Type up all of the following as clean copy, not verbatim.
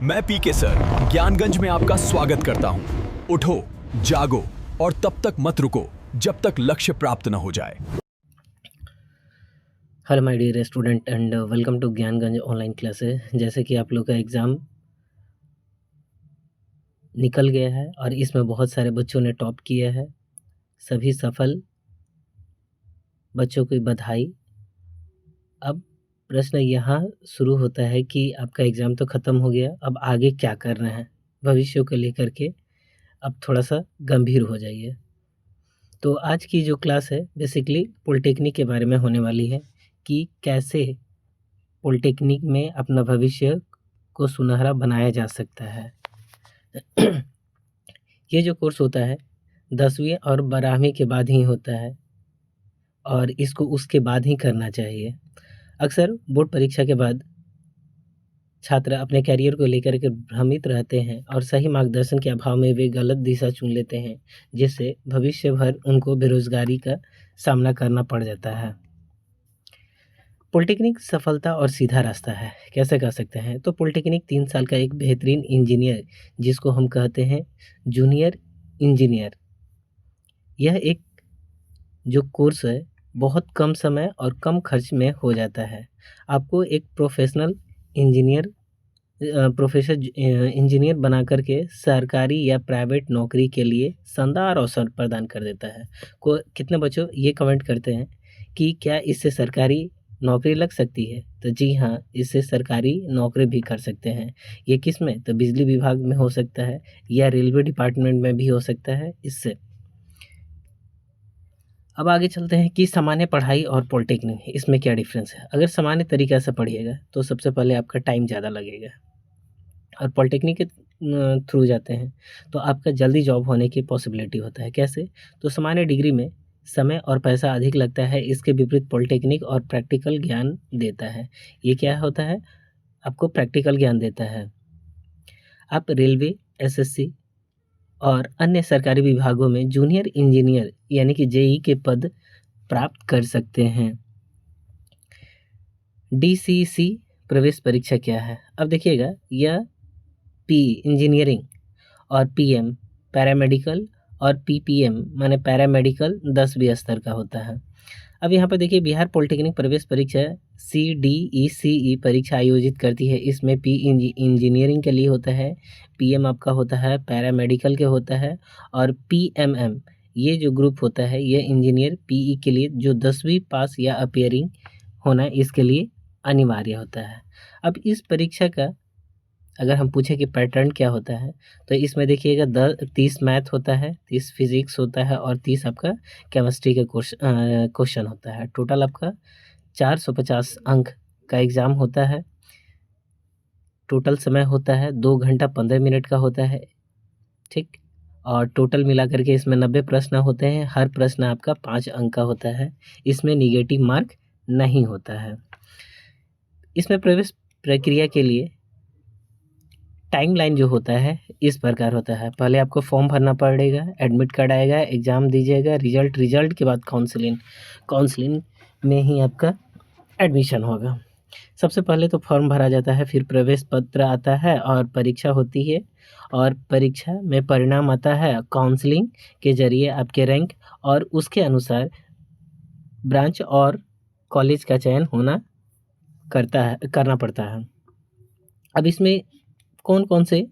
मैं पीके सर ज्ञानगंज में आपका स्वागत करता हूं। उठो, जागो और तब तक मत रुको जब तक लक्ष्य प्राप्त न हो जाए। Hello my dear student and welcome to Gyanganj online classes. जैसे कि आप लोग का एग्ज़ाम निकल गया है और इसमें बहुत सारे बच्चों ने टॉप किया है। सभी सफल बच्चों की बधाई। अब प्रश्न यहाँ शुरू होता है कि आपका एग्ज़ाम तो ख़त्म हो गया, अब आगे क्या करना है भविष्य को लेकर के। अब थोड़ा सा गंभीर हो जाइए। तो आज की जो क्लास है बेसिकली पॉलिटेक्निक के बारे में होने वाली है कि कैसे पॉलिटेक्निक में अपना भविष्य को सुनहरा बनाया जा सकता है। ये जो कोर्स होता है 10वीं और 12वीं के बाद ही होता है और इसको उसके बाद ही करना चाहिए। अक्सर बोर्ड परीक्षा के बाद छात्र अपने करियर को लेकर के भ्रमित रहते हैं और सही मार्गदर्शन के अभाव में वे गलत दिशा चुन लेते हैं, जिससे भविष्य भर उनको बेरोजगारी का सामना करना पड़ जाता है। पॉलिटेक्निक सफलता और सीधा रास्ता है, कैसे कर सकते हैं? तो पॉलिटेक्निक 3 साल का एक बेहतरीन इंजीनियर जिसको हम कहते हैं जूनियर इंजीनियर, यह एक जो कोर्स है बहुत कम समय और कम खर्च में हो जाता है। आपको एक प्रोफेशनल इंजीनियर इंजीनियर बना कर के सरकारी या प्राइवेट नौकरी के लिए शानदार अवसर प्रदान कर देता है। कितने बच्चों ये कमेंट करते हैं कि क्या इससे सरकारी नौकरी लग सकती है? तो जी हाँ, इससे सरकारी नौकरी भी कर सकते हैं। ये किस में? तो बिजली विभाग में हो सकता है या रेलवे डिपार्टमेंट में भी हो सकता है इससे। अब आगे चलते हैं कि सामान्य पढ़ाई और पॉलिटेक्निक इसमें क्या डिफरेंस है। अगर सामान्य तरीक़ा से पढ़िएगा तो सबसे पहले आपका टाइम ज़्यादा लगेगा और पॉलिटेक्निक के थ्रू जाते हैं तो आपका जल्दी जॉब होने की पॉसिबिलिटी होता है। कैसे? तो सामान्य डिग्री में समय और पैसा अधिक लगता है, इसके विपरीत पॉलिटेक्निक और प्रैक्टिकल ज्ञान देता है। ये क्या होता है? आपको प्रैक्टिकल ज्ञान देता है। आप रेलवे, एसएससी और अन्य सरकारी विभागों में जूनियर इंजीनियर यानी कि जेई के पद प्राप्त कर सकते हैं। डीसीसी प्रवेश परीक्षा क्या है? अब देखिएगा, यह पी इंजीनियरिंग और पीएम पैरामेडिकल और पीपीएम माने पैरामेडिकल 10वीं स्तर का होता है। अब यहाँ पर देखिए, बिहार पॉलिटेक्निक प्रवेश परीक्षा CDECE परीक्षा आयोजित करती है। इसमें पी इंजीनियरिंग के लिए होता है, पीएम आपका होता है पैरामेडिकल के होता है और पीएमएम ये जो ग्रुप होता है ये इंजीनियर पीई के लिए जो 10वीं पास या अपियरिंग होना इसके लिए अनिवार्य होता है। अब इस परीक्षा का अगर हम पूछें कि पैटर्न क्या होता है तो इसमें देखिएगा 30 मैथ होता है, 30 फिजिक्स होता है और 30 आपका केमिस्ट्री का क्वेश्चन होता है। टोटल आपका 450 अंक का एग्ज़ाम होता है। टोटल समय होता है 2 घंटा 15 मिनट का होता है, ठीक। और टोटल मिला करके इसमें 90 प्रश्न होते हैं। हर प्रश्न आपका 5 अंक का होता है। इसमें निगेटिव मार्क नहीं होता है। इसमें प्रवेश प्रक्रिया के लिए टाइमलाइन जो होता है इस प्रकार होता है। पहले आपको फॉर्म भरना पड़ेगा, एडमिट कार्ड आएगा, एग्ज़ाम दीजिएगा, रिजल्ट के बाद काउंसलिंग में ही आपका एडमिशन होगा। सबसे पहले तो फॉर्म भरा जाता है, फिर प्रवेश पत्र आता है और परीक्षा होती है और परीक्षा में परिणाम आता है। काउंसलिंग के ज़रिए आपके रैंक और उसके अनुसार ब्रांच और कॉलेज का चयन करना पड़ता है। अब इसमें कौन-कौन से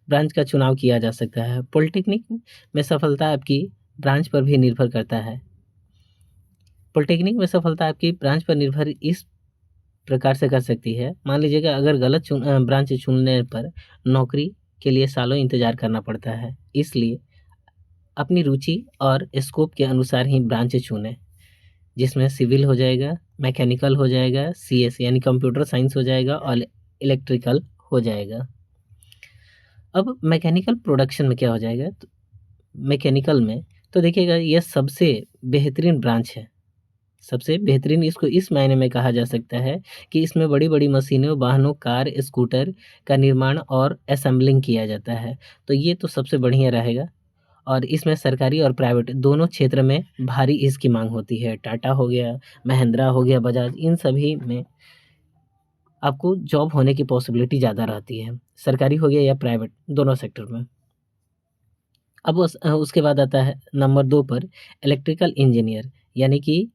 ब्रांच का चुनाव किया जा सकता है? पॉलिटेक्निक में सफलता आपकी ब्रांच पर भी निर्भर करता है। पॉलिटेक्निक में सफलता आपकी ब्रांच पर निर्भर इस प्रकार से कर सकती है। मान लीजिएगा अगर गलत ब्रांच चुनने पर नौकरी के लिए सालों इंतज़ार करना पड़ता है। इसलिए अपनी रुचि और स्कोप के अनुसार ही ब्रांच चुनें, जिसमें सिविल हो जाएगा, मैकेनिकल हो जाएगा, CS यानी कंप्यूटर साइंस हो जाएगा और इलेक्ट्रिकल हो जाएगा। अब मैकेनिकल प्रोडक्शन में क्या हो जाएगा? तो मैकेनिकल में तो देखिएगा यह सबसे बेहतरीन ब्रांच है। सबसे बेहतरीन इसको इस मायने में कहा जा सकता है कि इसमें बड़ी-बड़ी मशीनों, वाहनों, कार, स्कूटर का निर्माण और असेंबलिंग किया जाता है। तो ये तो सबसे बढ़िया रहेगा और इसमें सरकारी और प्राइवेट दोनों क्षेत्र में भारी इसकी मांग होती है। टाटा हो गया, महिंद्रा हो गया, बजाज, इन सभी में आपको जॉब होने की पॉसिबिलिटी ज़्यादा रहती है, सरकारी हो गया या प्राइवेट, दोनों सेक्टर में। अब उसके बाद आता है नंबर 2 पर इलेक्ट्रिकल इंजीनियर, यानी कि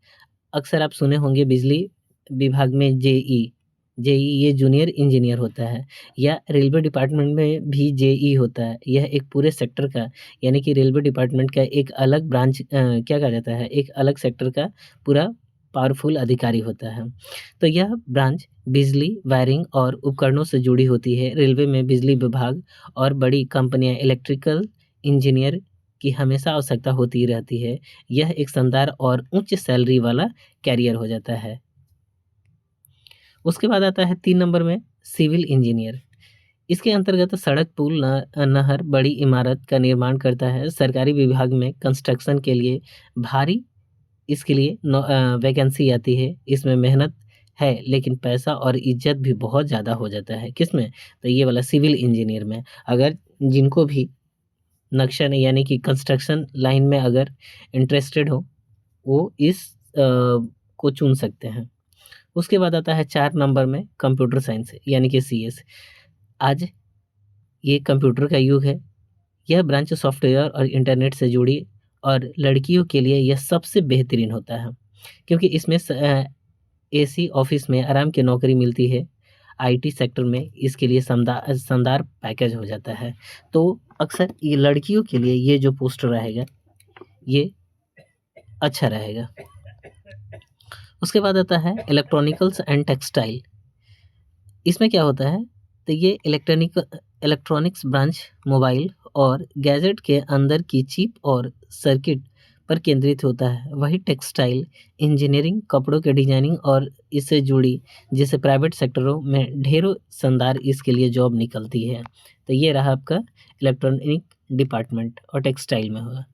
अक्सर आप सुने होंगे बिजली विभाग में जेई। जेई ये जूनियर इंजीनियर होता है, या रेलवे डिपार्टमेंट में भी जेई होता है। यह एक पूरे सेक्टर का, यानी कि रेलवे डिपार्टमेंट का एक अलग ब्रांच क्या कहा जाता है, एक अलग सेक्टर का पूरा पावरफुल अधिकारी होता है। तो यह ब्रांच बिजली, वायरिंग और उपकरणों से जुड़ी होती है। रेलवे में बिजली विभाग और बड़ी कंपनियां इलेक्ट्रिकल इंजीनियर की हमेशा आवश्यकता होती रहती है। यह एक शानदार और उच्च सैलरी वाला कैरियर हो जाता है। उसके बाद आता है 3 नंबर में सिविल इंजीनियर। इसके अंतर्गत सड़क, पुल, नहर, बड़ी इमारत का निर्माण करता है। सरकारी विभाग में कंस्ट्रक्शन के लिए भारी इसके लिए वैकेंसी आती है। इसमें मेहनत है, लेकिन पैसा और इज्जत भी बहुत ज़्यादा हो जाता है। किसमें? तो ये वाला सिविल इंजीनियर में। अगर जिनको भी नक्शा नहीं, यानी कि कंस्ट्रक्शन लाइन में अगर इंटरेस्टेड हो, वो इस को चुन सकते हैं। उसके बाद आता है 4 नंबर में कंप्यूटर साइंस, यानी कि सीएस। आज ये कंप्यूटर का युग है। यह ब्रांच सॉफ्टवेयर और इंटरनेट से जुड़ी, और लड़कियों के लिए यह सबसे बेहतरीन होता है, क्योंकि इसमें एसी ऑफिस में आराम की नौकरी मिलती है। आईटी सेक्टर में इसके लिए शानदार पैकेज हो जाता है। तो अक्सर ये लड़कियों के लिए ये जो पोस्ट रहेगा, ये अच्छा रहेगा। उसके बाद आता है इलेक्ट्रॉनिकल्स एंड टेक्सटाइल। इसमें क्या होता है? तो ये इलेक्ट्रॉनिक्स ब्रांच मोबाइल और गैजेट के अंदर की चिप और सर्किट पर केंद्रित होता है। वही टेक्सटाइल इंजीनियरिंग, कपड़ों के डिजाइनिंग और इससे जुड़ी, जैसे प्राइवेट सेक्टरों में ढेरों शानदार इसके लिए जॉब निकलती है। तो ये रहा आपका इलेक्ट्रॉनिक डिपार्टमेंट और टेक्सटाइल में होगा।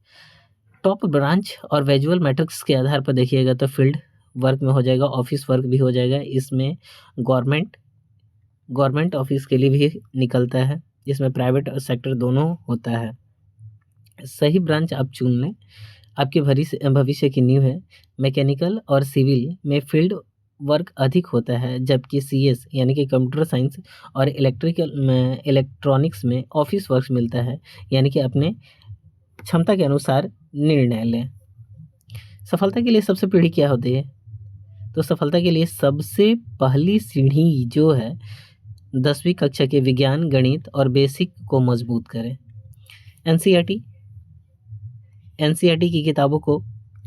टॉप ब्रांच और विजुअल मैट्रिक्स के आधार पर देखिएगा तो फील्ड वर्क में हो जाएगा, ऑफिस वर्क भी हो जाएगा। इसमें गवर्नमेंट ऑफिस के लिए भी निकलता है। इसमें प्राइवेट और सेक्टर दोनों होता है। सही ब्रांच आप चुन लें, आपके भविष्य की नींव है। मैकेनिकल और सिविल में फील्ड वर्क अधिक होता है, जबकि सीएस यानी कि कंप्यूटर साइंस और इलेक्ट्रॉनिक्स में ऑफिस वर्क मिलता है, यानी कि अपने क्षमता के अनुसार निर्णय लें। सफलता के लिए सबसे पीढ़ी क्या होती है? तो सफलता के लिए सबसे पहली सीढ़ी जो है 10वीं कक्षा के विज्ञान, गणित और बेसिक को मजबूत करें। एनसीईआरटी की किताबों को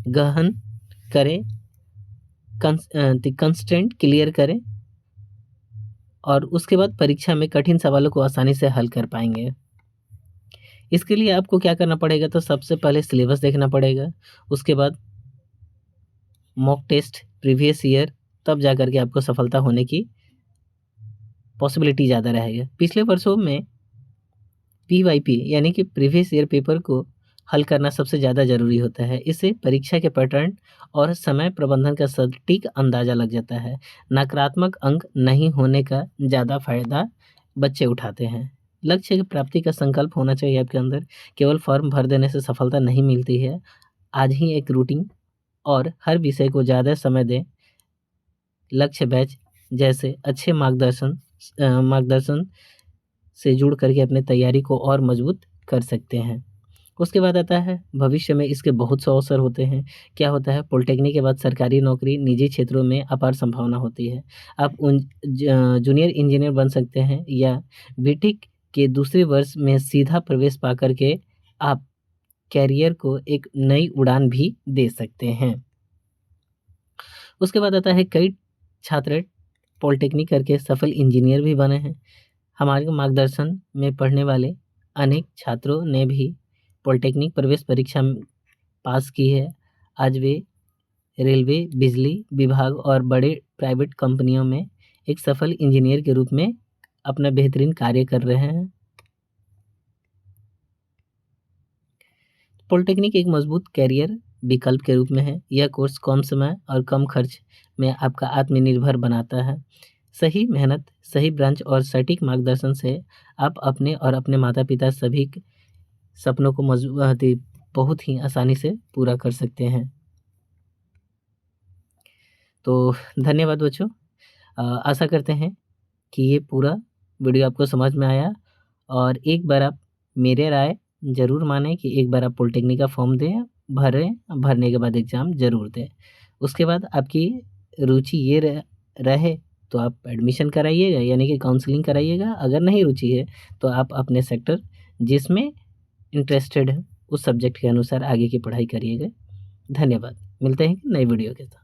गहन करें, कंस्टेंट क्लियर करें, और उसके बाद परीक्षा में कठिन सवालों को आसानी से हल कर पाएंगे। इसके लिए आपको क्या करना पड़ेगा? तो सबसे पहले सिलेबस देखना पड़ेगा, उसके बाद मॉक टेस्ट, प्रीवियस ईयर, तब जा करके आपको सफलता होने की पॉसिबिलिटी ज़्यादा रहेगा। पिछले वर्षों में पीवाईपी यानी कि प्रीवियस ईयर पेपर को हल करना सबसे ज़्यादा ज़रूरी होता है। इससे परीक्षा के पैटर्न और समय प्रबंधन का सटीक अंदाज़ा लग जाता है। नकारात्मक अंक नहीं होने का ज़्यादा फायदा बच्चे उठाते हैं। लक्ष्य की प्राप्ति का संकल्प होना चाहिए आपके अंदर। केवल फॉर्म भर देने से सफलता नहीं मिलती है। आज ही एक रूटीन और हर विषय को ज़्यादा समय दें। लक्ष्य बैच जैसे अच्छे मार्गदर्शन से जुड़ करके अपने तैयारी को और मजबूत कर सकते हैं। उसके बाद आता है भविष्य में इसके बहुत से अवसर होते हैं। क्या होता है? पॉलिटेक्निक के बाद सरकारी नौकरी, निजी क्षेत्रों में अपार संभावना होती है। आप जूनियर इंजीनियर बन सकते हैं, या बीटेक के दूसरे वर्ष में सीधा प्रवेश पा करके आप कैरियर को एक नई उड़ान भी दे सकते हैं। उसके बाद आता है कई छात्र पॉलिटेक्निक करके सफल इंजीनियर भी बने हैं। हमारे मार्गदर्शन में पढ़ने वाले अनेक छात्रों ने भी पॉलिटेक्निक प्रवेश परीक्षा पास की है। आज वे रेलवे, बिजली विभाग और बड़े प्राइवेट कंपनियों में एक सफल इंजीनियर के रूप में अपना बेहतरीन कार्य कर रहे हैं। पॉलिटेक्निक एक मजबूत कैरियर विकल्प के रूप में है। यह कोर्स कम समय और कम खर्च में आपका आत्मनिर्भर बनाता है। सही मेहनत, सही ब्रांच और सटीक मार्गदर्शन से आप अपने और अपने माता पिता सभी सपनों को बहुत ही आसानी से पूरा कर सकते हैं। तो धन्यवाद बच्चों। आशा करते हैं कि ये पूरा वीडियो आपको समझ में आया, और एक बार आप मेरे राय ज़रूर मानें कि एक बार आप पॉलिटेक्निक का फॉर्म दें, भरें, भरने के बाद एग्ज़ाम ज़रूर दें। उसके बाद आपकी रुचि ये रहे तो आप एडमिशन कराइएगा, यानी कि काउंसलिंग कराइएगा। अगर नहीं रुचि है तो आप अपने सेक्टर जिसमें इंटरेस्टेड है उस सब्जेक्ट के अनुसार आगे की पढ़ाई करिएगा। धन्यवाद। मिलते हैं नई वीडियो के साथ।